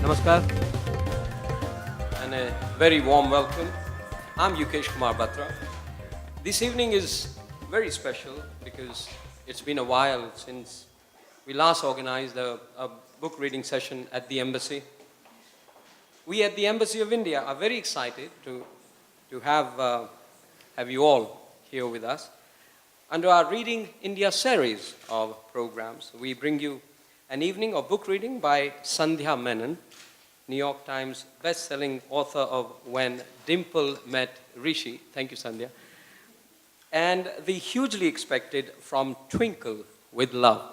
Namaskar and a very warm welcome. I'm Yukesh Kumar Batra. This evening is very special because it's been a while since we last organized a book reading session at the embassy. We at the Embassy of India are very excited to have you all here with us. Under our Reading India series of programs, we bring you an evening of book reading by Sandhya Menon, New York Times best-selling author of When Dimple Met Rishi. Thank you, Sandhya. And the hugely expected From Twinkle with Love.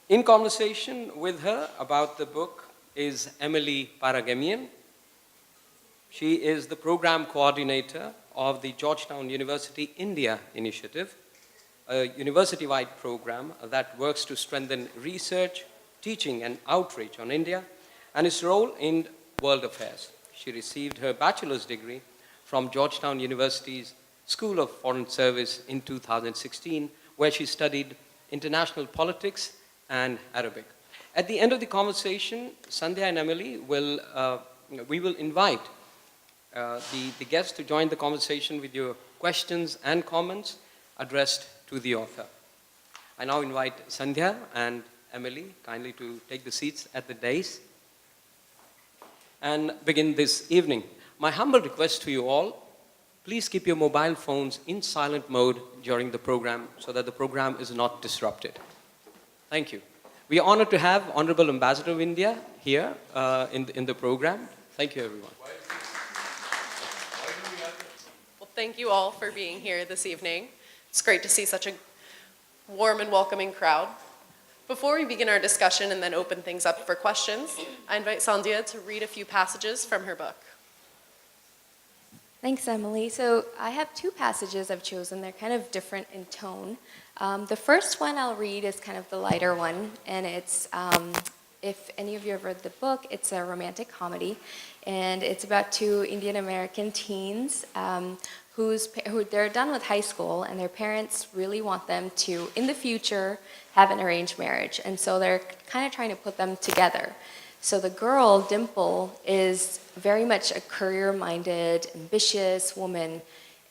In conversation with her about the book is Emily Paragamian. She is the program coordinator of the Georgetown University India Initiative, a university-wide program that works to strengthen research, teaching and outreach on India and its role in world affairs. She received her bachelor's degree from Georgetown University's School of Foreign Service in 2016, where she studied international politics and Arabic. At the end of the conversation, Sandhya and Emily we will invite the guests to join the conversation with your questions and comments addressed to the author. I now invite Sandhya and Emily kindly to take the seats at the dais and begin this evening. My humble request to you all, please keep your mobile phones in silent mode during the program so that the program is not disrupted. Thank you. We are honored to have Honorable Ambassador of India here in the program. Thank you, everyone. Well, thank you all for being here this evening. It's great to see such a warm and welcoming crowd. Before we begin our discussion and then open things up for questions, I invite Sandhya to read a few passages from her book. Thanks, Emily. So I have two passages I've chosen. They're kind of different in tone. The first one I'll read is kind of the lighter one, and it's, if any of you have read the book, it's a romantic comedy, and it's about two Indian American teens who they're done with high school, and their parents really want them to, in the future, have an arranged marriage, and so they're kind of trying to put them together. So the girl, Dimple, is very much a career-minded, ambitious woman,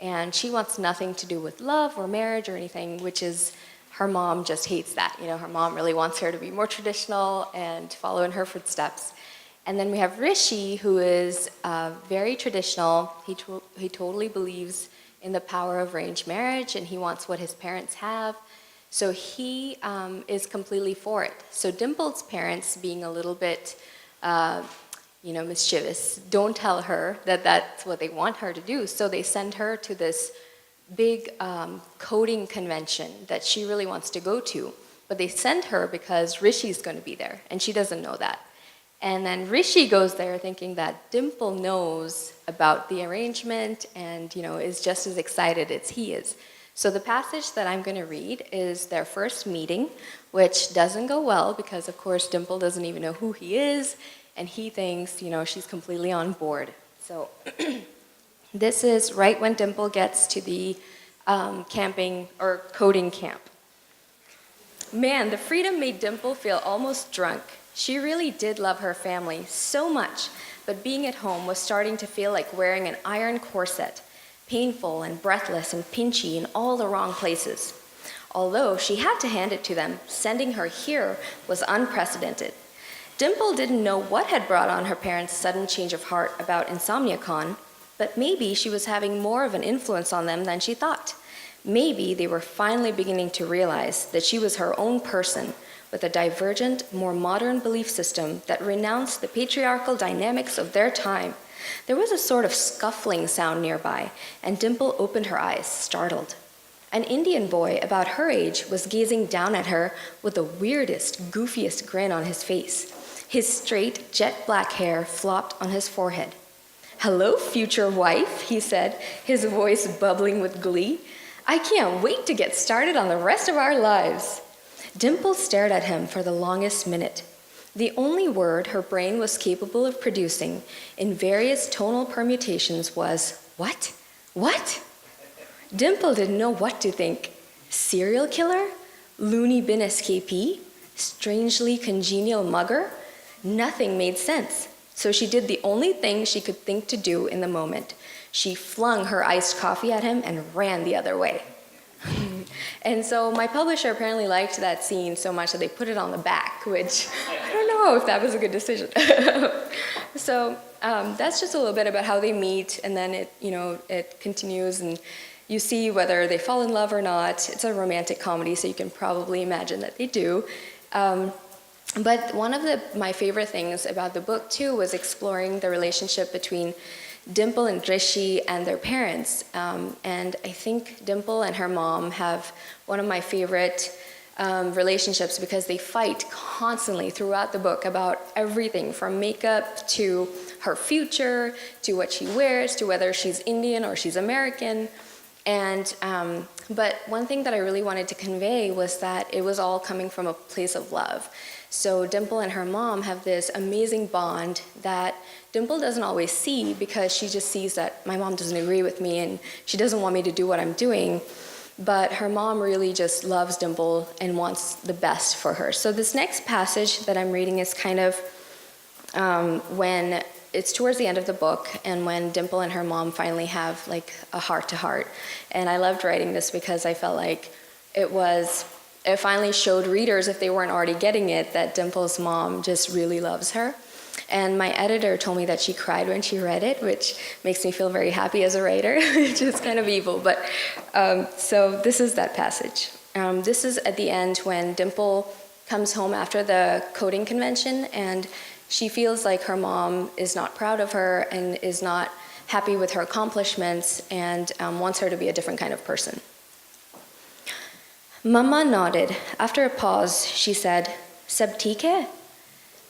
and she wants nothing to do with love or marriage or anything, which is, her mom just hates that. You know, her mom really wants her to be more traditional and follow in her footsteps. And then we have Rishi, who is very traditional. He totally believes in the power of arranged marriage, and he wants what his parents have. So he is completely for it. So Dimple's parents, being a little bit, mischievous, don't tell her that that's what they want her to do. So they send her to this big coding convention that she really wants to go to. But they send her because Rishi's going to be there, and she doesn't know that. And then Rishi goes there thinking that Dimple knows about the arrangement and, is just as excited as he is. So the passage that I'm going to read is their first meeting, which doesn't go well because, of course, Dimple doesn't even know who he is, and he thinks, she's completely on board. So this is right when Dimple gets to the camping or coding camp. Man, the freedom made Dimple feel almost drunk. She really did love her family so much, but being at home was starting to feel like wearing an iron corset, painful and breathless and pinchy in all the wrong places. Although she had to hand it to them, sending her here was unprecedented. Dimple didn't know what had brought on her parents' sudden change of heart about InsomniaCon, but maybe she was having more of an influence on them than she thought. Maybe they were finally beginning to realize that she was her own person, with a divergent, more modern belief system that renounced the patriarchal dynamics of their time. There was a sort of scuffling sound nearby, and Dimple opened her eyes, startled. An Indian boy about her age was gazing down at her with the weirdest, goofiest grin on his face. His straight, jet-black hair flopped on his forehead. "Hello, future wife," he said, his voice bubbling with glee. "I can't wait to get started on the rest of our lives." Dimple stared at him for the longest minute. The only word her brain was capable of producing in various tonal permutations was, "What? What?" Dimple didn't know what to think. Serial killer? Looney bin escapee? Strangely congenial mugger? Nothing made sense. So she did the only thing she could think to do in the moment. She flung her iced coffee at him and ran the other way. And so my publisher apparently liked that scene so much that they put it on the back, which I don't know if that was a good decision. So that's just a little bit about how they meet, and then it continues, and you see whether they fall in love or not. It's a romantic comedy, so you can probably imagine that they do. But one of my favorite things about the book, too, was exploring the relationship between Dimple and Rishi and their parents. And I think Dimple and her mom have one of my favorite relationships because they fight constantly throughout the book about everything from makeup to her future, to what she wears, to whether she's Indian or she's American. And but one thing that I really wanted to convey was that it was all coming from a place of love. So Dimple and her mom have this amazing bond that Dimple doesn't always see because she just sees that my mom doesn't agree with me and she doesn't want me to do what I'm doing. But her mom really just loves Dimple and wants the best for her. So this next passage that I'm reading is kind of when it's towards the end of the book and when Dimple and her mom finally have like a heart-to-heart. And I loved writing this because I felt like it finally showed readers, if they weren't already getting it, that Dimple's mom just really loves her. And my editor told me that she cried when she read it, which makes me feel very happy as a writer, which is kind of evil. But so this is that passage. This is at the end when Dimple comes home after the coding convention, and she feels like her mom is not proud of her and is not happy with her accomplishments and wants her to be a different kind of person. Mama nodded. After a pause, she said, "Sab theek hai?"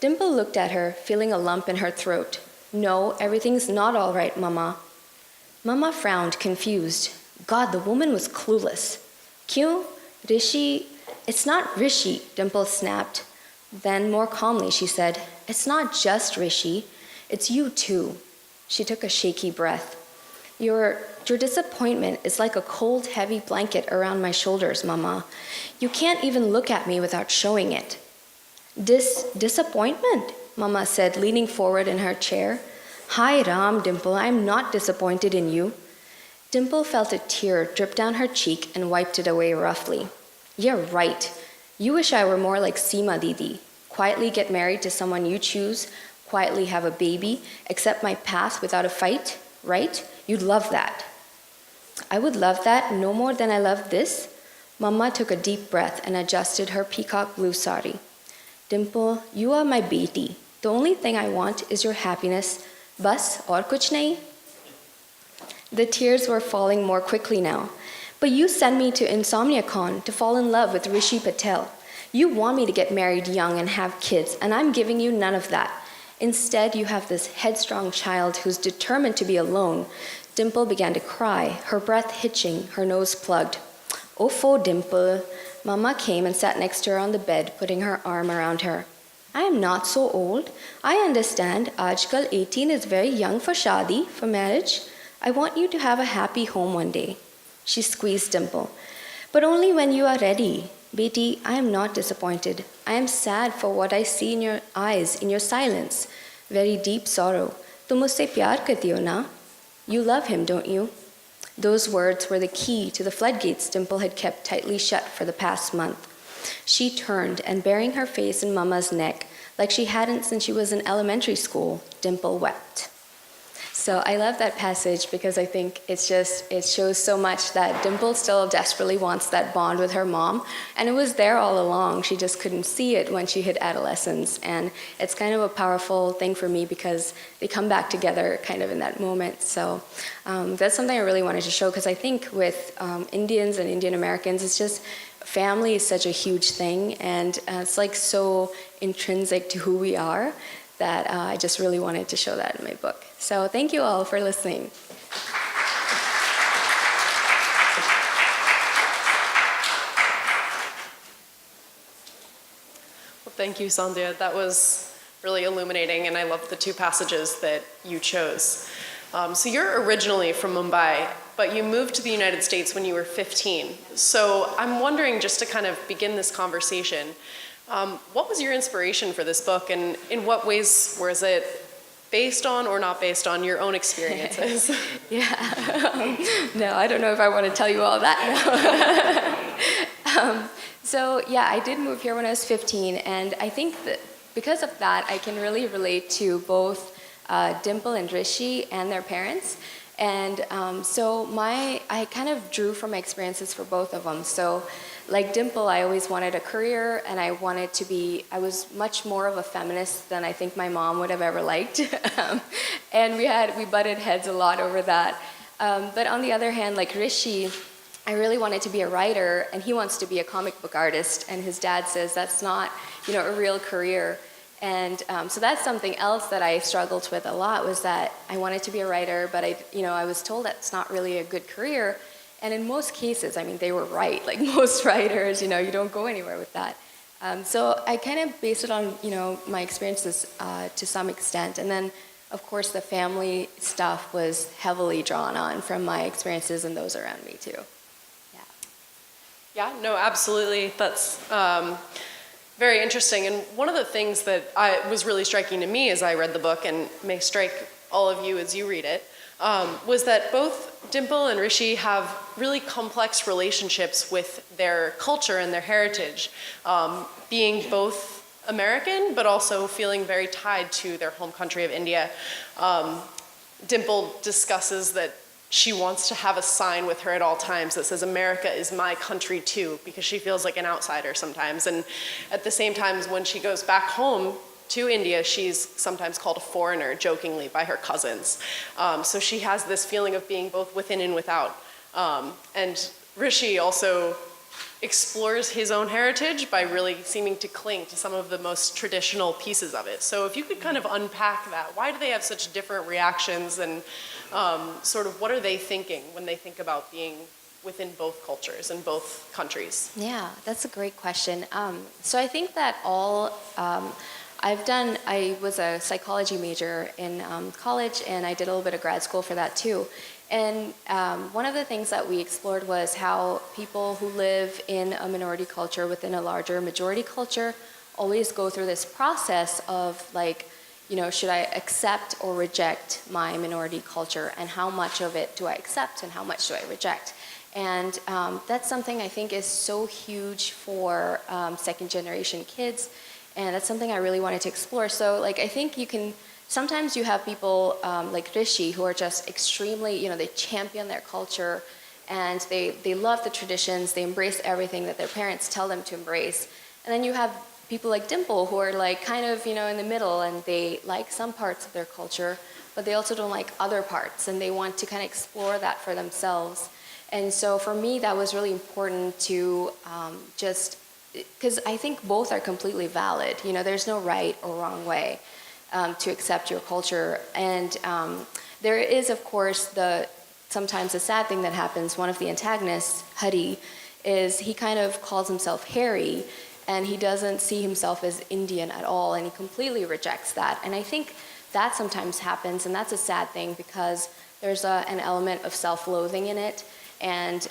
Dimple looked at her, feeling a lump in her throat. "No, everything's not all right, Mama." Mama frowned, confused. God, the woman was clueless. "Kyun? Rishi?" "It's not Rishi," Dimple snapped. Then, more calmly, she said, "It's not just Rishi. It's you too." She took a shaky breath. Your disappointment is like a cold, heavy blanket around my shoulders, Mama. You can't even look at me without showing it." Disappointment?" Mama said, leaning forward in her chair. "Hi, Ram, Dimple, I'm not disappointed in you." Dimple felt a tear drip down her cheek and wiped it away roughly. "You're right. You wish I were more like Seema Didi. Quietly get married to someone you choose, quietly have a baby, accept my path without a fight, right? You'd love that." "I would love that no more than I love this." Mama took a deep breath and adjusted her peacock blue sari. "Dimple, you are my beti. The only thing I want is your happiness. Bas aur kuch nahi." The tears were falling more quickly now. "But you sent me to Insomnia Con to fall in love with Rishi Patel. You want me to get married young and have kids, and I'm giving you none of that. Instead, you have this headstrong child who's determined to be alone." Dimple began to cry, her breath hitching, her nose plugged. "Oh, Dimple." Mama came and sat next to her on the bed, putting her arm around her. "I am not so old. I understand Aajkal 18 is very young for shadi, for marriage. I want you to have a happy home one day." She squeezed Dimple. "But only when you are ready. Beti, I am not disappointed. I am sad for what I see in your eyes, in your silence. Very deep sorrow. Tum usse pyar karti ho na? You love him, don't you?" Those words were the key to the floodgates Dimple had kept tightly shut for the past month. She turned, and burying her face in Mama's neck, like she hadn't since she was in elementary school, Dimple wept. So I love that passage because I think it shows so much that Dimple still desperately wants that bond with her mom, and it was there all along. She just couldn't see it when she hit adolescence, and it's kind of a powerful thing for me because they come back together kind of in that moment. So that's something I really wanted to show because I think with Indians and Indian Americans, it's just family is such a huge thing, and it's like so intrinsic to who we are that I just really wanted to show that in my book. So thank you all for listening. Well, thank you, Sandhya. That was really illuminating, and I love the two passages that you chose. So you're originally from Mumbai, but you moved to the United States when you were 15. So I'm wondering, just to kind of begin this conversation, What was your inspiration for this book, and in what ways was it based on or not based on your own experiences? Yeah. No, I don't know if I want to tell you all that. No. So yeah, I did move here when I was 15, and I think that because of that, I can really relate to both Dimple and Rishi and their parents. And so I kind of drew from my experiences for both of them. So like Dimple, I always wanted a career, and I was much more of a feminist than I think my mom would have ever liked. And we butted heads a lot over that. But on the other hand, like Rishi, I really wanted to be a writer, and he wants to be a comic book artist, and his dad says that's not, a real career. And so that's something else that I struggled with a lot, was that I wanted to be a writer, but I was told that's not really a good career. And in most cases, they were right. Like most writers, you don't go anywhere with that. So I kind of based it on, my experiences to some extent. And then, of course, the family stuff was heavily drawn on from my experiences and those around me too. Yeah. Yeah, no, absolutely. That's very interesting. And one of the things that was really striking to me as I read the book, and may strike all of you as you read it, was that both Dimple and Rishi have really complex relationships with their culture and their heritage, being both American, but also feeling very tied to their home country of India. Dimple discusses that she wants to have a sign with her at all times that says, "America is my country too," because she feels like an outsider sometimes. And at the same time, when she goes back home to India, she's sometimes called a foreigner, jokingly, by her cousins. So she has this feeling of being both within and without. And Rishi also explores his own heritage by really seeming to cling to some of the most traditional pieces of it. So if you could kind of unpack that, why do they have such different reactions, and sort of what are they thinking when they think about being within both cultures and both countries? Yeah, that's a great question. So I think that I was a psychology major in college, and I did a little bit of grad school for that too. And one of the things that we explored was how people who live in a minority culture within a larger majority culture always go through this process of should I accept or reject my minority culture, and how much of it do I accept and how much do I reject? And that's something I think is so huge for second generation kids. And that's something I really wanted to explore. So I think sometimes you have people like Rishi who are just extremely, they champion their culture, and they love the traditions, they embrace everything that their parents tell them to embrace. And then you have people like Dimple who are kind of, in the middle, and they like some parts of their culture, but they also don't like other parts, and they want to kind of explore that for themselves. And so for me, that was really important to because I think both are completely valid. There's no right or wrong way to accept your culture. And there is, of course, sometimes the sad thing that happens. One of the antagonists, Hari, he kind of calls himself Harry, and he doesn't see himself as Indian at all, and he completely rejects that. And I think that sometimes happens, and that's a sad thing, because there's an element of self-loathing in it. And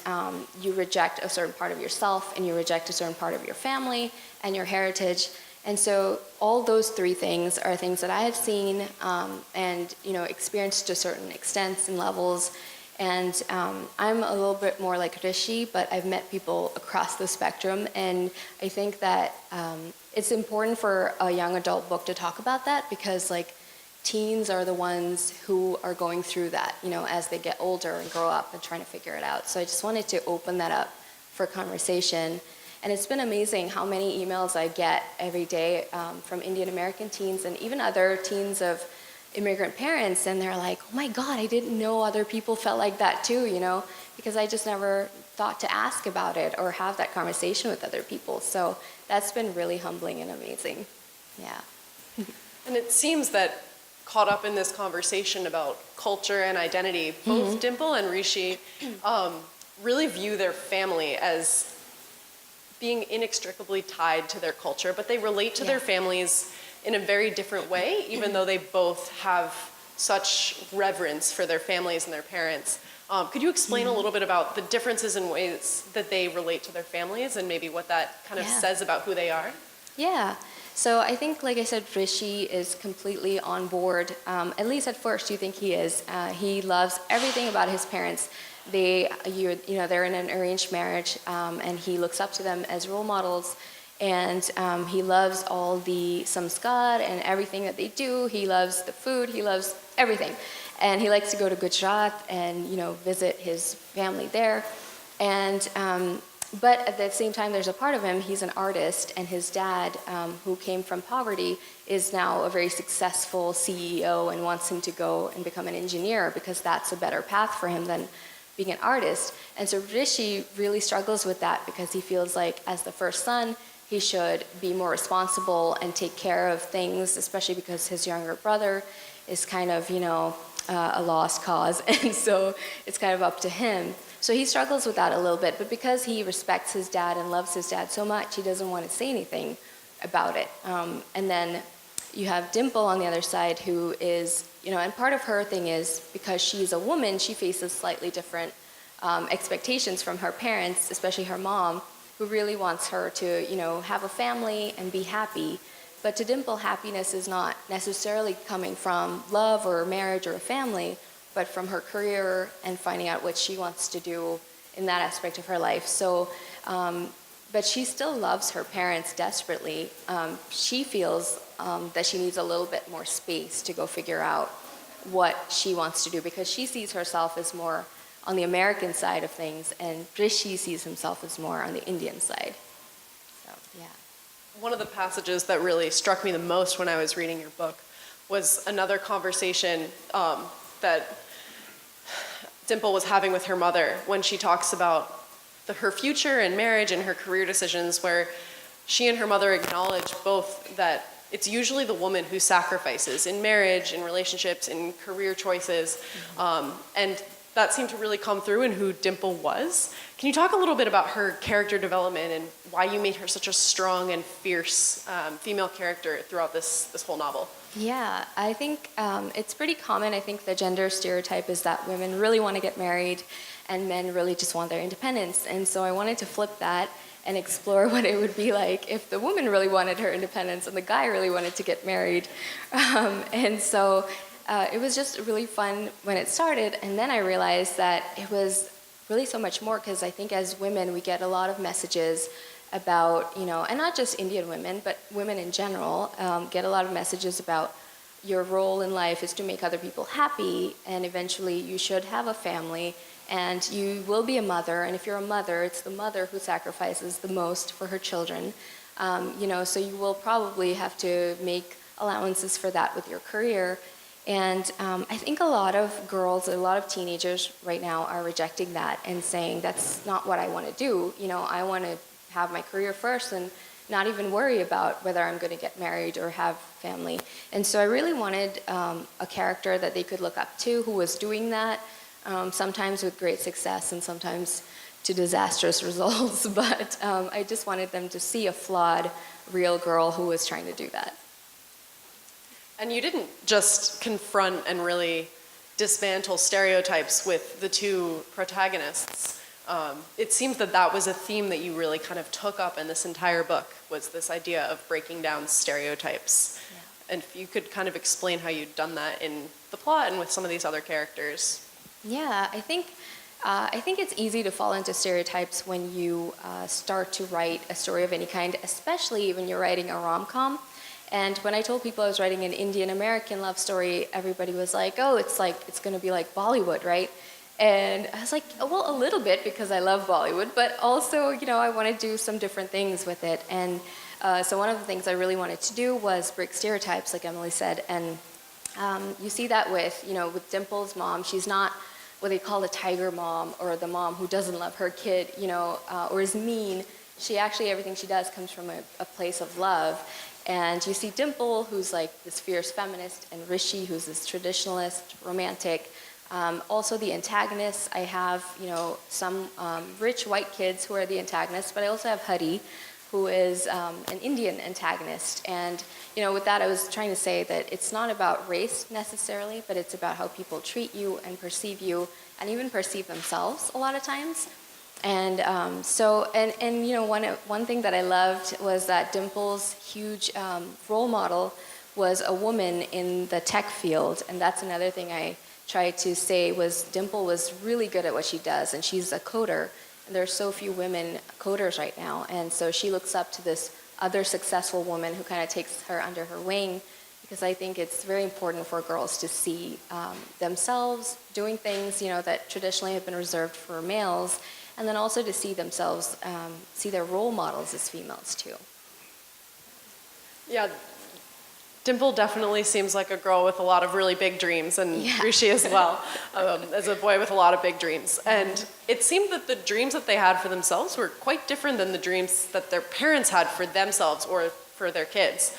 you reject a certain part of yourself, and you reject a certain part of your family and your heritage. And so all those three things are things that I have seen and experienced to certain extents and levels. And I'm a little bit more like Rishi, but I've met people across the spectrum. And I think that it's important for a young adult book to talk about that, because teens are the ones who are going through that, as they get older and grow up and trying to figure it out. So I just wanted to open that up for conversation. And it's been amazing how many emails I get every day from Indian American teens, and even other teens of immigrant parents. And they're like, "Oh my God, I didn't know other people felt like that too," because I just never thought to ask about it or have that conversation with other people. So that's been really humbling and amazing. Yeah. And it seems that, caught up in this conversation about culture and identity, both Dimple and Rishi really view their family as being inextricably tied to their culture, but they relate to their families in a very different way, even though they both have such reverence for their families and their parents. Could you explain a little bit about the differences in ways that they relate to their families, and maybe what that kind of says about who they are? Yeah. So I think, like I said, Rishi is completely on board. At least at first, you think he is. He loves everything about his parents. They're in an arranged marriage, and he looks up to them as role models. And he loves all the samskar and everything that they do. He loves the food. He loves everything. And he likes to go to Gujarat and, visit his family there. And but at the same time, there's a part of him, he's an artist, and his dad, who came from poverty, is now a very successful CEO and wants him to go and become an engineer because that's a better path for him than being an artist. And so Rishi really struggles with that because he feels like as the first son, he should be more responsible and take care of things, especially because his younger brother is kind of, a lost cause. And so it's kind of up to him. So he struggles with that a little bit, but because he respects his dad and loves his dad so much, he doesn't want to say anything about it. And then you have Dimple on the other side who is, and part of her thing is because she's a woman, she faces slightly different expectations from her parents, especially her mom, who really wants her to, have a family and be happy. But to Dimple, happiness is not necessarily coming from love or marriage or a family, but from her career and finding out what she wants to do in that aspect of her life. So, but she still loves her parents desperately. She feels that she needs a little bit more space to go figure out what she wants to do because she sees herself as more on the American side of things, and Rishi sees himself as more on the Indian side. So, yeah. One of the passages that really struck me the most when I was reading your book was another conversation that Dimple was having with her mother when she talks about her future and marriage and her career decisions, where she and her mother acknowledge both that it's usually the woman who sacrifices in marriage, in relationships, in career choices, and that seemed to really come through in who Dimple was. Can you talk a little bit about her character development and why you made her such a strong and fierce female character throughout this whole novel? Yeah, I think it's pretty common. I think the gender stereotype is that women really want to get married and men really just want their independence. And so I wanted to flip that and explore what it would be like if the woman really wanted her independence and the guy really wanted to get married. And so it was just really fun when it started. And then I realized that it was really so much more because I think as women we get a lot of messages about, and not just Indian women, but women in general, get a lot of messages about your role in life is to make other people happy, and eventually you should have a family, and you will be a mother, and if you're a mother, it's the mother who sacrifices the most for her children. So you will probably have to make allowances for that with your career. And I think a lot of girls, a lot of teenagers right now are rejecting that and saying, that's not what I want to do. I want to have my career first and not even worry about whether I'm going to get married or have family. And so I really wanted a character that they could look up to who was doing that, sometimes with great success and sometimes to disastrous results. But I just wanted them to see a flawed, real girl who was trying to do that. And you didn't just confront and really dismantle stereotypes with the two protagonists. It seems that was a theme that you really kind of took up in this entire book, was this idea of breaking down stereotypes. Yeah. And if you could kind of explain how you'd done that in the plot and with some of these other characters. Yeah, I think it's easy to fall into stereotypes when you start to write a story of any kind, especially when you're writing a rom-com. And when I told people I was writing an Indian-American love story, everybody was like, oh, it's going to be like Bollywood, right? And I was like, well, a little bit because I love Bollywood, but also, I want to do some different things with it. And so one of the things I really wanted to do was break stereotypes, like Emily said. And you see that with Dimple's mom. She's not what they call a tiger mom or the mom who doesn't love her kid, or is mean. Everything she does comes from a place of love. And you see Dimple, who's like this fierce feminist, and Rishi, who's this traditionalist, romantic. Also the antagonists, I have, some rich white kids who are the antagonists, but I also have Hari, who is an Indian antagonist. And, with that I was trying to say that it's not about race necessarily, but it's about how people treat you and perceive you, and even perceive themselves a lot of times. And you know, one thing that I loved was that Dimple's huge role model was a woman in the tech field, and that's another thing I tried to say was Dimple was really good at what she does, and she's a coder, and there are so few women coders right now, and so she looks up to this other successful woman who kind of takes her under her wing, because I think it's very important for girls to see themselves doing things, you know, that traditionally have been reserved for males, and then also to see themselves, see their role models as females too. Yeah, Dimple definitely seems like a girl with a lot of really big dreams, and Yeah. Rishi as well, as a boy with a lot of big dreams. And it seemed that the dreams that they had for themselves were quite different than the dreams that their parents had for themselves or for their kids.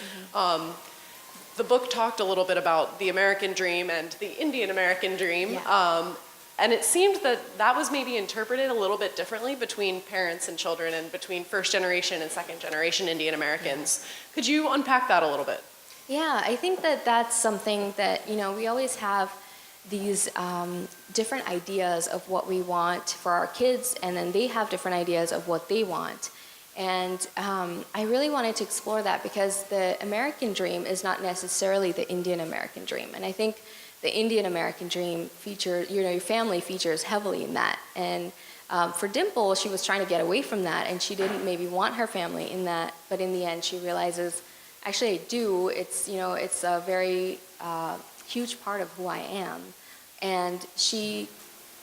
The book talked a little bit about the American dream and the Indian American dream. Yeah. And it seemed that that was maybe interpreted a little bit differently between parents and children and between first generation and second generation Indian Americans. Could you unpack that a little bit? Yeah, I think that that's something that, you know, we always have these different ideas of what we want for our kids, and then they have different ideas of what they want. And I really wanted to explore that because the American dream is not necessarily the Indian American dream. And I think the Indian American dream features, you know, your family features heavily in that. And for Dimple, she was trying to get away from that, and she didn't maybe want her family in that, but in the end she realizes, actually I do, it's, you know, it's a very huge part of who I am. And she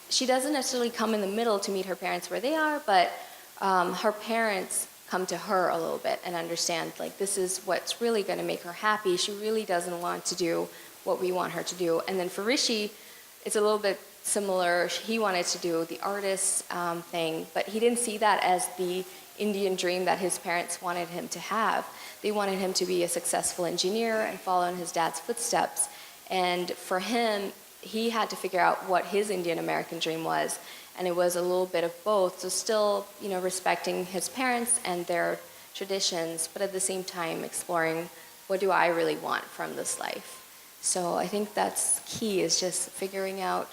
doesn't necessarily come in the middle to meet her parents where they are, but her parents come to her a little bit and understand, like, this is what's really going to make her happy. She really doesn't want to do what we want her to do. And then for Rishi, it's a little bit similar. He wanted to do the artist thing, but he didn't see that as the Indian dream that his parents wanted him to have. They wanted him to be a successful engineer and follow in his dad's footsteps. And for him, he had to figure out what his Indian American dream was. And it was a little bit of both. So still, you know, respecting his parents and their traditions, but at the same time exploring, what do I really want from this life? So I think that's key, is just figuring out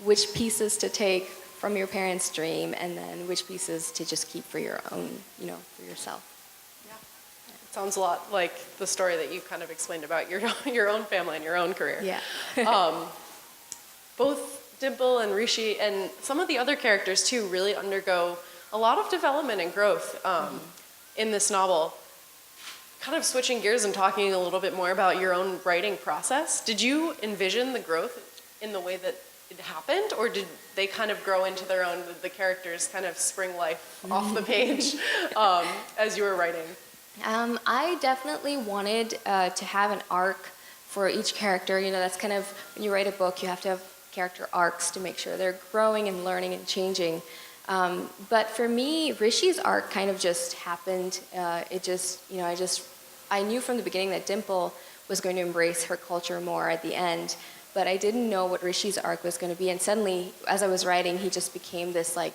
which pieces to take from your parents' dream and then which pieces to just keep for your own, you know, for yourself. Yeah. It sounds a lot like the story that you kind of explained about your own family and your own career. Yeah. Both Dimple and Rishi and some of the other characters too really undergo a lot of development and growth in this novel. Kind of switching gears and talking a little bit more about your own writing process, did you envision the growth in the way that it happened, or did they kind of grow into their own, the characters kind of spring life off the page as you were writing? I definitely wanted to have an arc for each character. You know, that's kind of, when you write a book, you have to have character arcs to make sure they're growing and learning and changing. But for me, Rishi's arc kind of just happened. It just, you know, I knew from the beginning that Dimple was going to embrace her culture more at the end, but I didn't know what Rishi's arc was going to be. And suddenly, as I was writing, he just became this like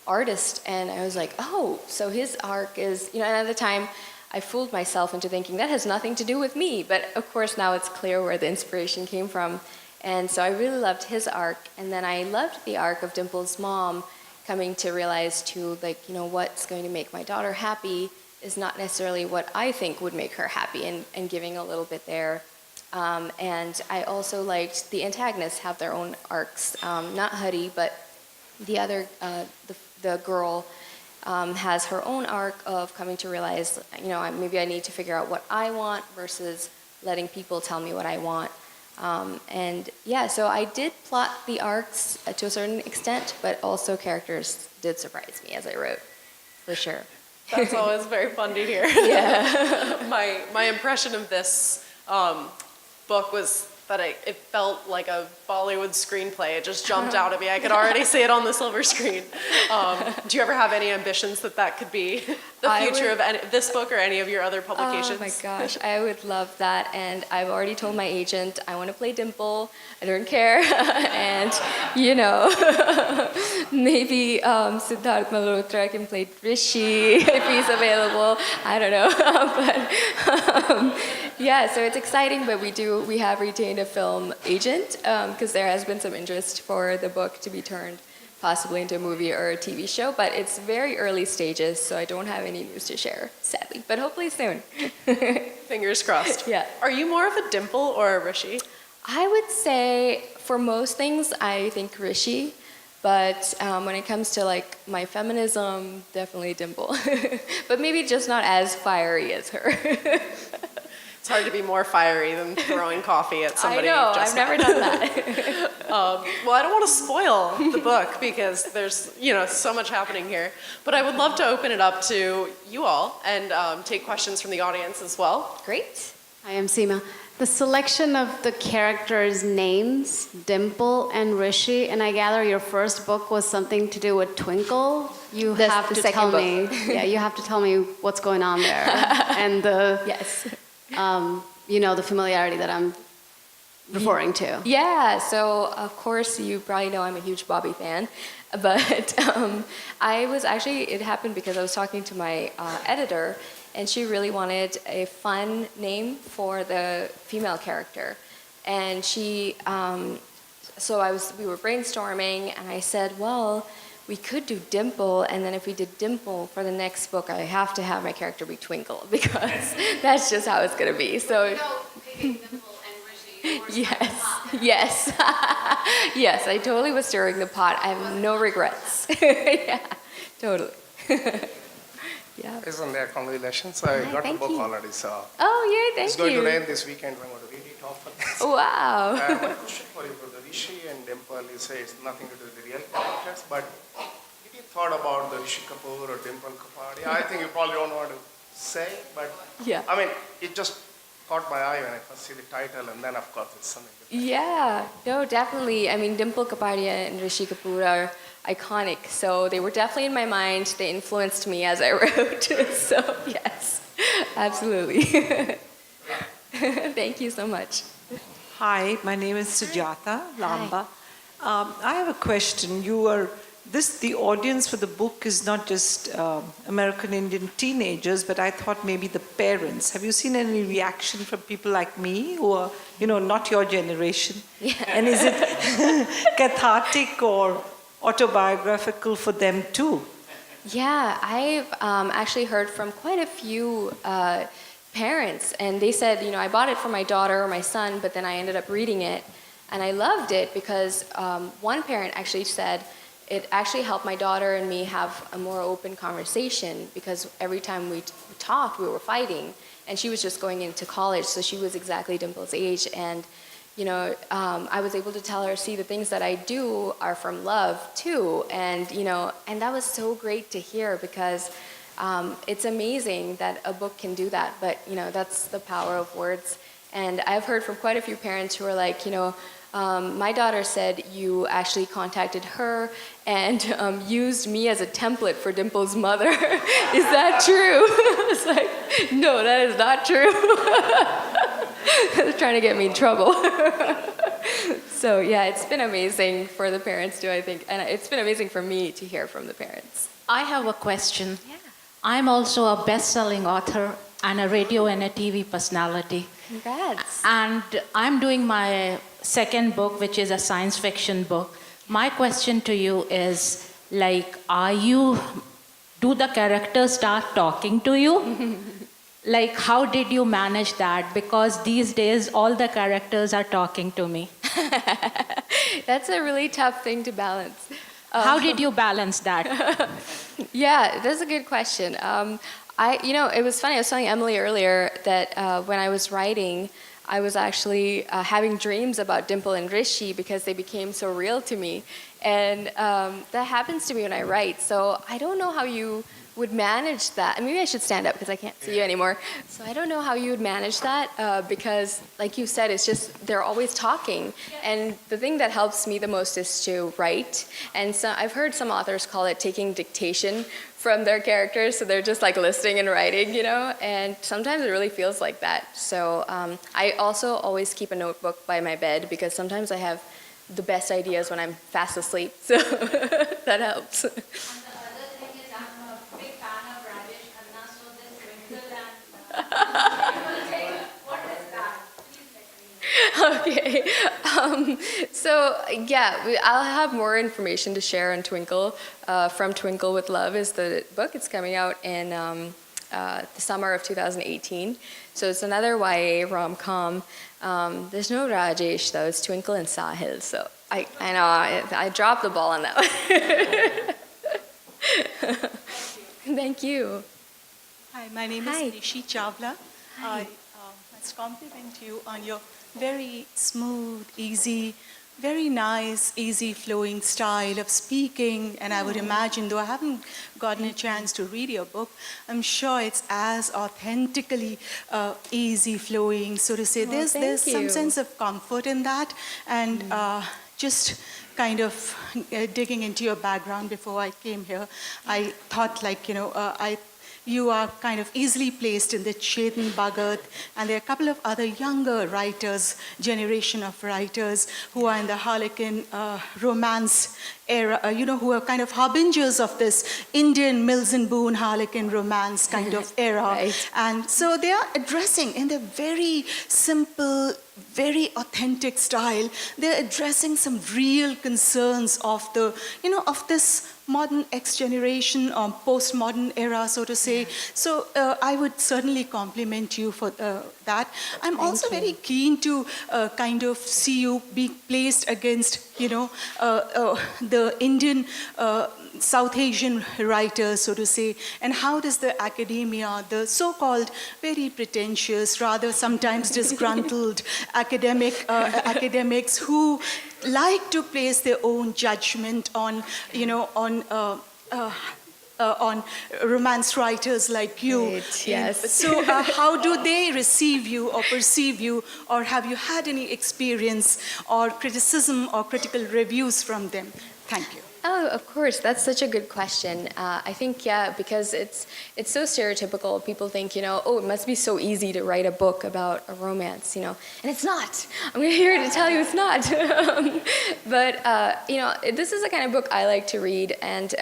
artist, and I was like, oh, so his arc is, you know, and at the time, I fooled myself into thinking that has nothing to do with me. But of course, now it's clear where the inspiration came from. And so I really loved his arc. And then I loved the arc of Dimple's mom coming to realize too, like, you know, what's going to make my daughter happy is not necessarily what I think would make her happy, and giving a little bit there. And I also liked the antagonists have their own arcs. Not Huddy, but the other, the girl has her own arc of coming to realize, you know, maybe I need to figure out what I want versus letting people tell me what I want. And yeah, so I did plot the arcs to a certain extent, but also characters did surprise me as I wrote, for sure. That's always very fun to hear. Yeah. My impression of this book was that it felt like a Bollywood screenplay. It just jumped out at me. I could already see it on the silver screen. Do you ever have any ambitions that could be the future of this book or any of your other publications? Oh my gosh, I would love that. And I've already told my agent, I want to play Dimple. I don't care. And, you know, maybe Siddharth Malhotra can play Rishi if he's available. I don't know. But yeah, so it's exciting, but we have retained a film agent because there has been some interest for the book to be turned possibly into a movie or a TV show, but it's very early stages, so I don't have any news to share, sadly. But hopefully soon. Fingers crossed. Yeah. Are you more of a Dimple or a Rishi? I would say for most things, I think Rishi, but when it comes to like my feminism, definitely Dimple. But maybe just not as fiery as her. It's hard to be more fiery than throwing coffee at somebody. I know, you've just I've never met. done that. Well, I don't want to spoil the book because there's, so much happening here. But I would love to open it up to you all and take questions from the audience as well. Great. Hi, I'm Seema. The selection of the characters' names, Dimple and Rishi, and I gather your first book was something to do with Twinkle. You That's have the to second tell book. me. Yeah, you have to tell me what's going on there, and Yes. the familiarity that I'm referring to. Yeah, so of course you probably know I'm a huge Bobby fan, but it happened because I was talking to my editor, and she really wanted a fun name for the female character. And we were brainstorming, and I said, well, we could do Dimple, and then if we did Dimple for the next book, I have to have my character be Twinkle, because that's just how it's gonna be. So. Yes. Yes, I totally was stirring the pot. I have no regrets. Yeah, totally. Yeah. Based on their congratulations, I got the thank book you. already, so Oh, yay, thank it's going you. to rain this weekend. I'm going to read it often. Wow. My question for you, Brother Rishi and Dimple, you say it's nothing to do with the real characters, but did you thought about the Rishi Kapoor or Dimple Kapadia? I think you probably don't want to say, but Yeah. I mean, it just caught my eye when I first see the title, and then of course it's something different. Yeah, no, definitely. I mean, Dimple Kapadia and Rishi Kapoor are iconic, so they were definitely in my mind. They influenced me as I wrote. So, yes, absolutely. Thank you so much. Hi, my name is Sujata Lamba. I have a question. The audience for the book is not just American Indian teenagers, but I thought maybe the parents. Have you seen any reaction from people like me who are, not your generation? Yeah. And is it cathartic or autobiographical for them too? Yeah, I've actually heard from quite a few parents, and they said, I bought it for my daughter or my son, but then I ended up reading it, and I loved it because one parent actually said, it actually helped my daughter and me have a more open conversation because every time we talked, we were fighting, and she was just going into college, so she was exactly Dimple's age, and I was able to tell her, see, the things that I do are from love too, and and that was so great to hear because it's amazing that a book can do that, but that's the power of words. And I've heard from quite a few parents who are like, my daughter said you actually contacted her and used me as a template for Dimple's mother. Is that true? It's like, no, that is not true. They're trying to get me in trouble. So yeah, it's been amazing for the parents too, I think. And it's been amazing for me to hear from the parents. I have a question. Yeah. I'm also a best-selling author and a radio and a TV personality. Congrats. And I'm doing my second book, which is a science fiction book. My question to you is, do the characters start talking to you? How did you manage that? Because these days, all the characters are talking to me. That's a really tough thing to balance. How did you balance that? Yeah, that's a good question. It was funny. I was telling Emily earlier that when I was writing, I was actually having dreams about Dimple and Rishi because they became so real to me. And that happens to me when I write. So I don't know how you would manage that. And maybe I should stand up because I can't see you anymore. So I don't know how you would manage that because, like you said, it's just they're always talking. And the thing that helps me the most is to write. And so I've heard some authors call it taking dictation from their characters, so they're just like listening and writing, and sometimes it really feels like that. So I also always keep a notebook by my bed because sometimes I have the best ideas when I'm fast asleep, so that helps. And the other thing is I'm a big fan of Rajesh Khanna, so this Twinkle and what is that? Please let me know. Okay. So yeah, I'll have more information to share on Twinkle. From Twinkle with Love is the book. It's coming out in the summer of 2018. So it's another YA rom-com. There's no Rajesh though. It's Twinkle and Sahil. So I know I dropped the ball on that one. Thank you. Hi, my name Hi. is Rishi Chawla. I must compliment you on your very smooth, easy, very nice, easy flowing style of speaking. And I would imagine, though I haven't gotten a chance to read your book, I'm sure it's as authentically easy flowing, so to say. Well, There's some you. sense of comfort in that. And just kind of digging into your background before I came here, I thought you are kind of easily placed in the Chetan Bhagat, and there are a couple of other younger writers, generation of writers who are in the Harlequin romance era, who are kind of harbingers of this Indian Mills and Boon Harlequin romance kind of era. Right. And so they are addressing in the very simple, very authentic style, they're addressing some real concerns of of this modern X generation or postmodern era, so to say. So I would certainly compliment you for that. I'm also very keen to kind of see you be placed against, the Indian South Asian writers, so to say, and how does the academia, the so-called very pretentious, rather sometimes disgruntled academics who like to place their own judgment on romance writers like you. Right, yes. So how do they receive you or perceive you, or have you had any experience or criticism or critical reviews from them? Thank you. Oh, of course. That's such a good question. I think, because it's so stereotypical. People think, oh, it must be so easy to write a book about a romance, and it's not. I'm here to tell you it's not. But, this is the kind of book I like to read. And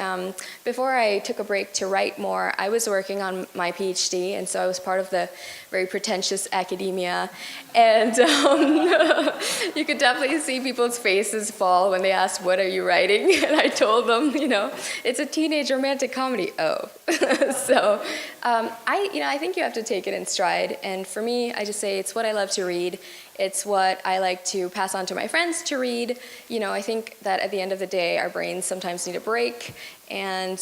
before I took a break to write more, I was working on my PhD, and so I was part of the very pretentious academia. And you could definitely see people's faces fall when they asked, what are you writing? And I told them, it's a teenage romantic comedy. Oh. So I think you have to take it in stride. And for me, I just say it's what I love to read. It's what I like to pass on to my friends to read. I think that at the end of the day, our brains sometimes need a break. And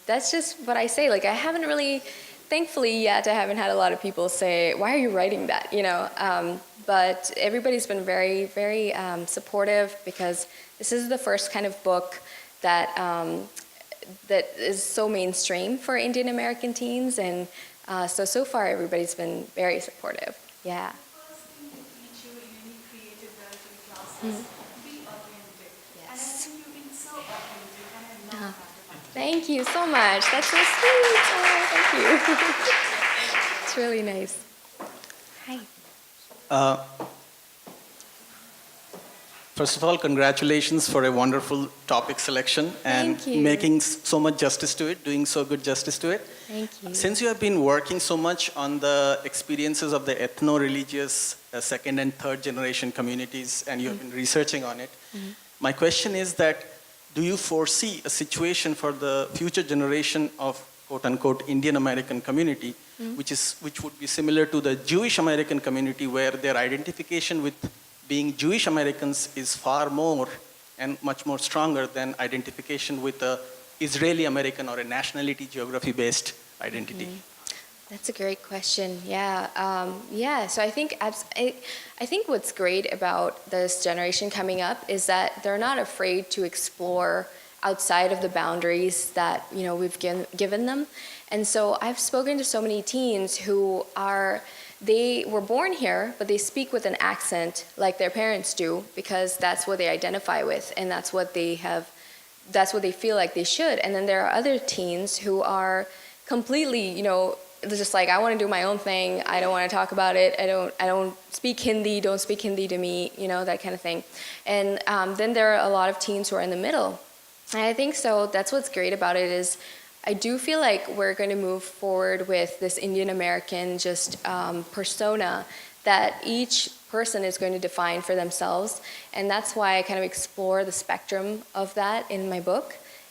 that's just what I say. Like, I haven't really, thankfully yet, I haven't had a lot of people say, why are you writing that? But everybody's been very, very supportive, because this is the first kind of book that that is so mainstream for Indian American teens, and so far everybody's been very supportive. Yeah. The first thing to teach you in any creative writing classes, be authentic. Yes. And I think you've been so authentic, and I love that about you. Thank you so much. That's so sweet. Oh, thank you. It's really nice. Hi. First of all, congratulations for a wonderful topic selection and Thank you. making so much justice to it, doing so good justice to it. Thank you. Since you have been working so much on the experiences of the ethno-religious second and third generation communities, and you have been researching on it, my question is that, do you foresee a situation for the future generation of quote-unquote Indian American community, which would be similar to the Jewish American community, where their identification with being Jewish Americans is far more and much more stronger than identification with a Israeli American or a nationality geography-based identity? That's a great question. Yeah. So I think what's great about this generation coming up is that they're not afraid to explore outside of the boundaries that we've given them. And so I've spoken to so many teens who they were born here, but they speak with an accent like their parents do, because that's what they identify with, and that's what they feel like they should. And then there are other teens who are completely, they're just like, I want to do my own thing. I don't want to talk about it. I don't speak Hindi. Don't speak Hindi to me. That kind of thing. And then there are a lot of teens who are in the middle. And I think so. That's what's great about it is, I do feel like we're going to move forward with this Indian American persona, that each person is going to define for themselves. And that's why I kind of explore the spectrum of that in my book.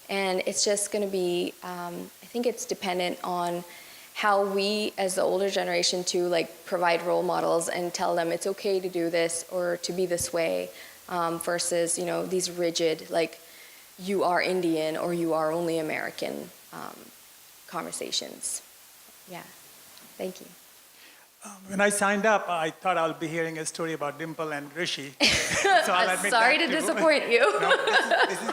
And it's just going to be, I think it's dependent on how we as the older generation to like provide role models and tell them it's okay to do this or to be this way, versus, you know, these rigid, like, you are Indian or you are only American conversations. Yeah, thank you. When I signed up, I thought I'll be hearing a story about Dimple and Rishi. So I'll I'm admit sorry that to too. disappoint you. No, this is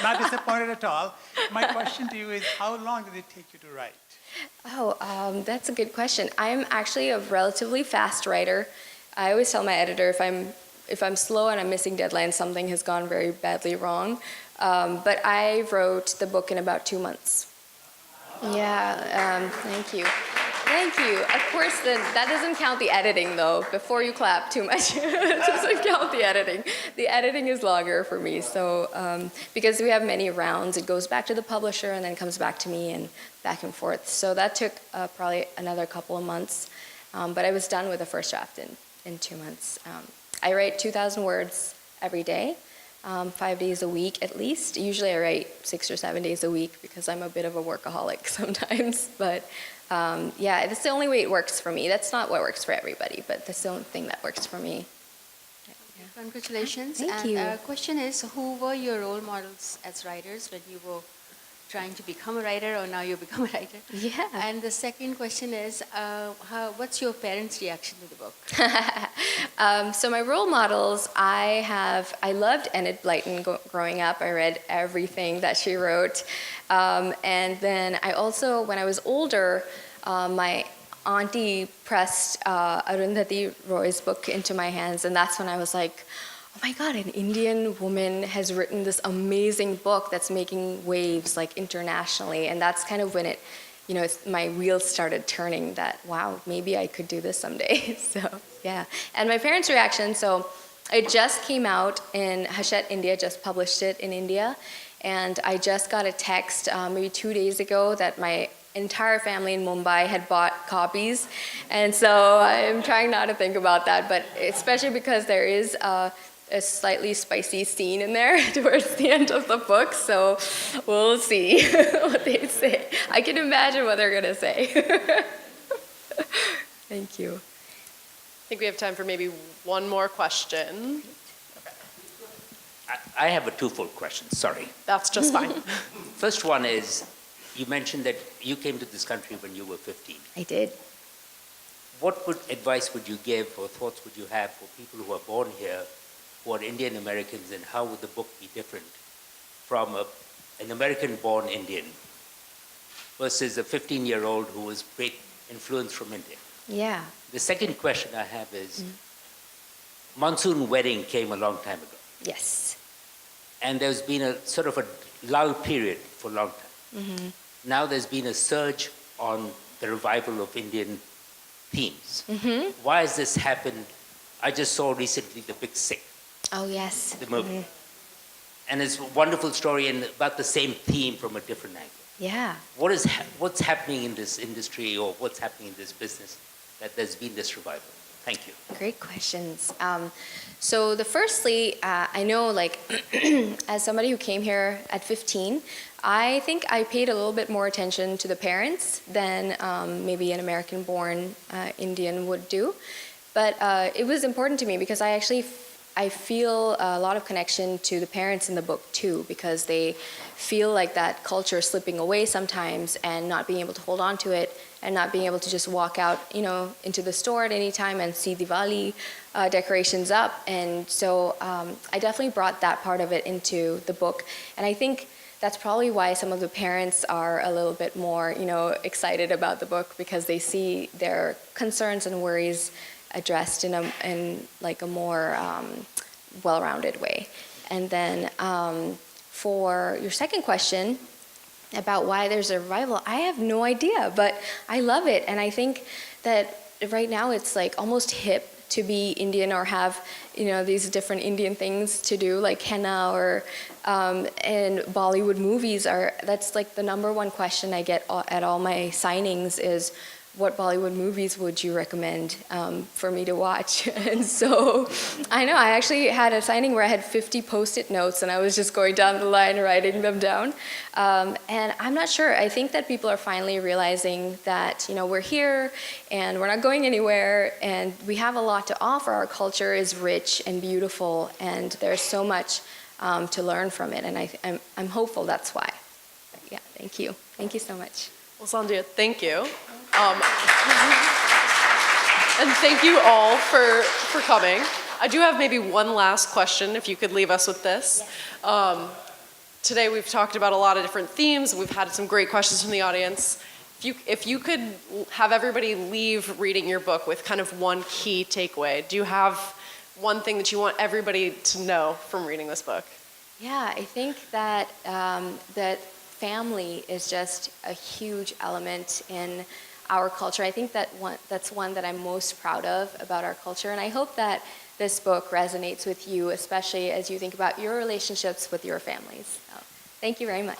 not disappointed at all. My question to you is, how long did it take you to write? Oh, that's a good question. I'm actually a relatively fast writer. I always tell my editor if I'm slow and I'm missing deadlines, something has gone very badly wrong. But I wrote the book in about 2 months. Yeah, thank you. Thank you. Of course, that doesn't count the editing, though. Before you clap too much, it doesn't count the editing. The editing is longer for me, so because we have many rounds, it goes back to the publisher and then comes back to me and back and forth. So that took probably another couple of months, but I was done with the first draft in 2 months. I write 2,000 words every day, 5 days a week at least. Usually I write 6 or 7 days a week because I'm a bit of a workaholic sometimes, but yeah, that's the only way it works for me. That's not what works for everybody, but that's the only thing that works for me. Yeah. Congratulations. Thank and you. Question is, who were your role models as writers when you were trying to become a writer, or now you become a writer? Yeah. And the second question is, what's your parents' reaction to the book? So my role models, I loved Enid Blyton growing up. I read everything that she wrote. And then I also, when I was older, my auntie pressed Arundhati Roy's book into my hands, and that's when I was like, oh my God, an Indian woman has written this amazing book that's making waves like internationally. And that's kind of when it, you know, my wheels started turning that, wow, maybe I could do this someday. So, yeah. And my parents' reaction, so it just came out in Hachette India, just published it in India. And I just got a text maybe 2 days ago that my entire family in Mumbai had bought copies. And so I'm trying not to think about that, but especially because there is a slightly spicy scene in there towards the end of the book, so we'll see what they say. I can imagine what they're gonna say. Thank you. I think we have time for maybe one more question. I have a twofold question, sorry. That's just fine. First one is, you mentioned that you came to this country when you were 15. I did. What advice would you give or thoughts would you have for people who are born here, who are Indian Americans, and how would the book be different from an American-born Indian versus a 15-year-old who was great influence from India? Yeah. The second question I have is, Monsoon Wedding came a long time ago. Yes. And there's been a sort of a lull period for a long time. Now there's been a surge on the revival of Indian themes. Why has this happened? I just saw recently The Big Sick, Oh, yes. the movie. And it's a wonderful story and about the same theme from a different angle. Yeah. What's happening in this industry or what's happening in this business that there's been this revival? Thank you. Great questions. So firstly, I know, like, as somebody who came here at 15, I think I paid a little bit more attention to the parents than maybe an American-born Indian would do. But it was important to me because I feel a lot of connection to the parents in the book too, because they feel like that culture is slipping away sometimes and not being able to hold on to it and not being able to just walk out, you know, into the store at any time and see Diwali decorations up. And so I definitely brought that part of it into the book. And I think that's probably why some of the parents are a little bit more, you know, excited about the book, because they see their concerns and worries addressed in like a more well-rounded way. And then for your second question about why there's a revival, I have no idea, but I love it. And I think that right now it's like almost hip to be Indian or have, you know, these different Indian things to do, like henna or and Bollywood movies are, that's like the number one question I get at all my signings is, what Bollywood movies would you recommend for me to watch? And so I know, I actually had a signing where I had 50 Post-it notes and I was just going down the line writing them down. And I'm not sure, I think that people are finally realizing that, you know, we're here and we're not going anywhere and we have a lot to offer. Our culture is rich and beautiful and there's so much to learn from it. And I'm hopeful that's why. But yeah, thank you. Thank you so much. Well, Sandhya, thank you. And thank you all for coming. I do have maybe one last question, if you could leave us with this. Today we've talked about a lot of different themes. We've had some great questions from the audience. If you could have everybody leave reading your book with kind of one key takeaway, do you have one thing that you want everybody to know from reading this book? Yeah, I think that that family is just a huge element in our culture. I think that's one that I'm most proud of about our culture, and I hope that this book resonates with you, especially as you think about your relationships with your families. So, thank you very much.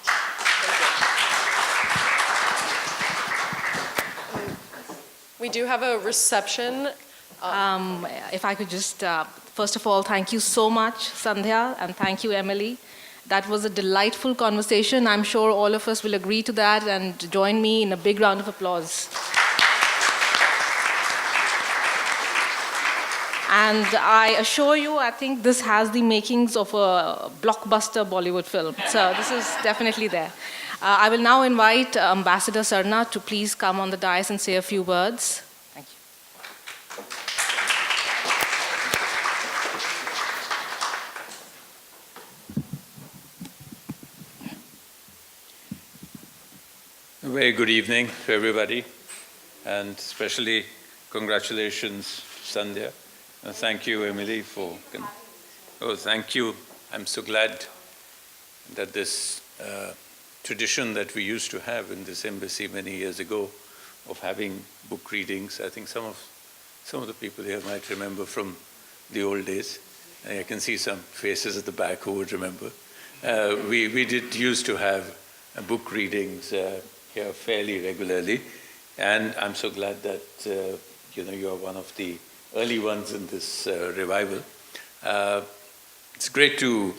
We do have a reception. If I could just, first of all, thank you so much, Sandhya, and thank you, Emily. That was a delightful conversation. I'm sure all of us will agree to that and join me in a big round of applause. And I assure you, I think this has the makings of a blockbuster Bollywood film. So this is definitely there. I will now invite Ambassador Sarna to please come on the dais and say a few words. Thank you. A very good evening to everybody, and especially congratulations, Sandhya. And thank you, Emily, for... Oh, thank you. I'm so glad that this tradition that we used to have in this embassy many years ago of having book readings, I think some of the people here might remember from the old days. I can see some faces at the back who would remember. We did used to have book readings here fairly regularly, and I'm so glad that you are one of the early ones in this revival. It's great to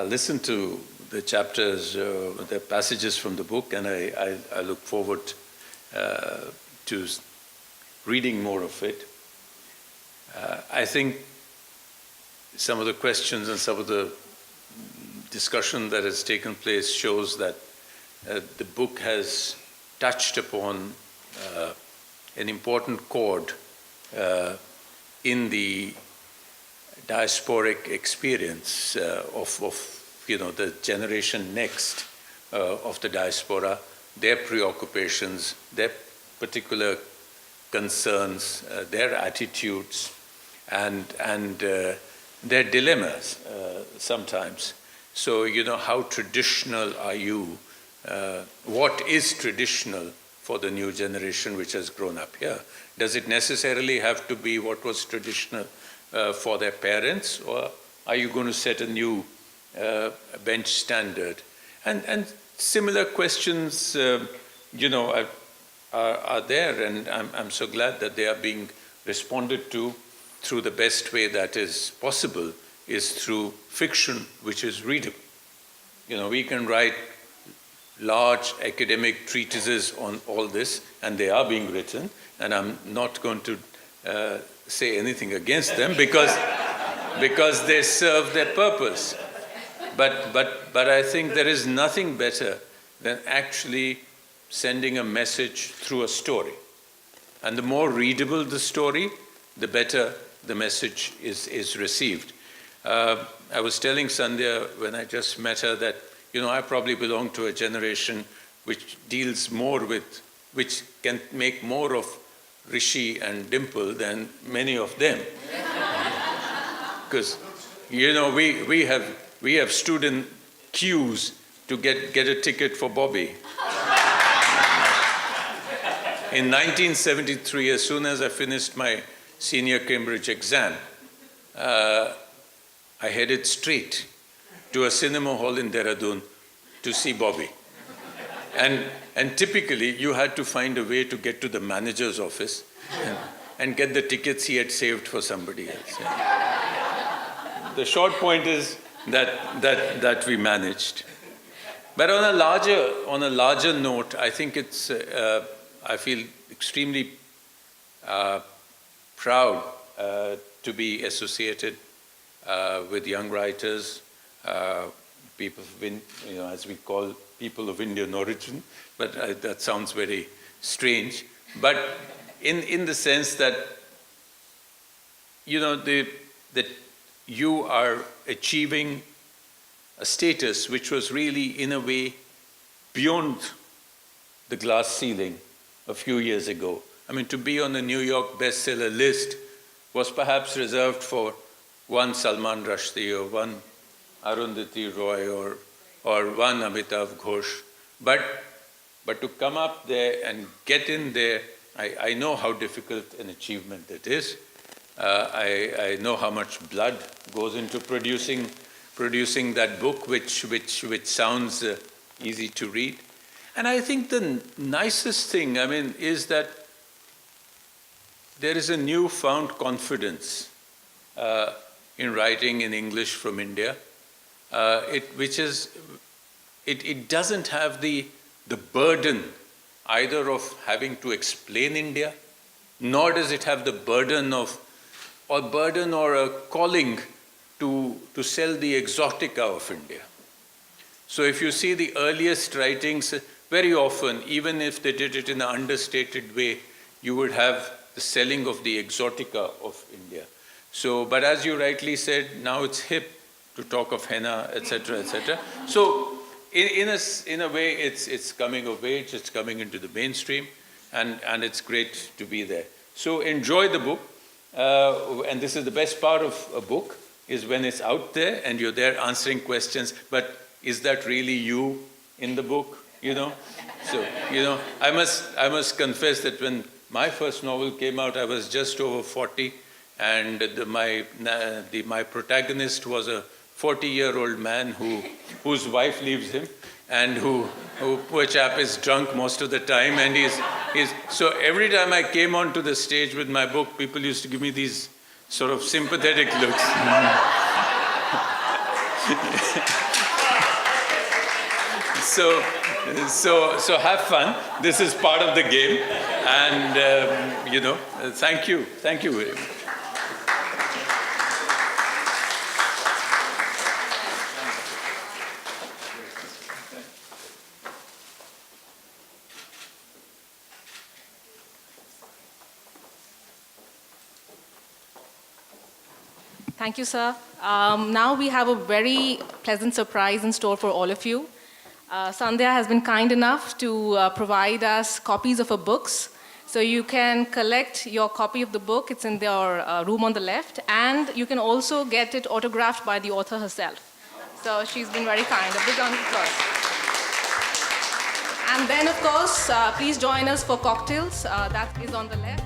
listen to the chapters, the passages from the book, and I look forward to reading more of it. I think some of the questions and some of the discussion that has taken place shows that the book has touched upon an important chord in the diasporic experience of the generation next of the diaspora, their preoccupations, their particular concerns, their attitudes, and their dilemmas sometimes. So, how traditional are you? What is traditional for the new generation which has grown up here? Does it necessarily have to be what was traditional for their parents, or are you going to set a new bench standard? And similar questions, are there, and I'm so glad that they are being responded to through the best way that is possible, is through fiction which is readable. We can write large academic treatises on all this, and they are being written, and I'm not going to say anything against them because they serve their purpose. But I think there is nothing better than actually sending a message through a story. And the more readable the story, the better the message is received. I was telling Sandhya when I just met her that I probably belong to a generation which deals more with, which can make more of Rishi and Dimple than many of them. Because, we have stood in queues to get a ticket for Bobby. In 1973, as soon as I finished my senior Cambridge exam, I headed straight to a cinema hall in Dehradun to see Bobby. And typically, you had to find a way to get to the manager's office and get the tickets he had saved for somebody else. Yeah. The short point is that we managed. But on a larger note, I think it's, I feel extremely proud to be associated with young writers, people of, as we call people of Indian origin, but that sounds very strange. But in the sense that, that you are achieving a status which was really, in a way, beyond the glass ceiling a few years ago. I mean, to be on the New York bestseller list was perhaps reserved for one Salman Rushdie or one Arundhati Roy or one Amitav Ghosh. But to come up there and get in there, I know how difficult an achievement it is. I know how much blood goes into producing that book, which sounds easy to read. And I think the nicest thing, is that there is a newfound confidence in writing in English from India. It doesn't have the burden either of having to explain India, nor does it have the burden or a calling to sell the exotica of India. So if you see the earliest writings, very often, even if they did it in an understated way, you would have the selling of the exotica of India. So, but as you rightly said, now it's hip to talk of henna, etc., etc. So, in a way, it's coming of age, it's coming into the mainstream, and it's great to be there. So enjoy the book, and this is the best part of a book, is when it's out there and you're there answering questions, but is that really you in the book, So, I must confess that when my first novel came out, I was just over 40, and my protagonist was a 40-year-old man whose wife leaves him, and who poor chap is drunk most of the time, and so every time I came onto the stage with my book, people used to give me these sort of sympathetic looks. So have fun. This is part of the game, and thank you very much. Thank you, sir. Now we have a very pleasant surprise in store for all of you. Sandhya has been kind enough to provide us copies of her books. So you can collect your copy of the book. It's in your room on the left. And you can also get it autographed by the author herself. So she's been very kind. A big round of applause. And then, of course, please join us for cocktails. That is on the left.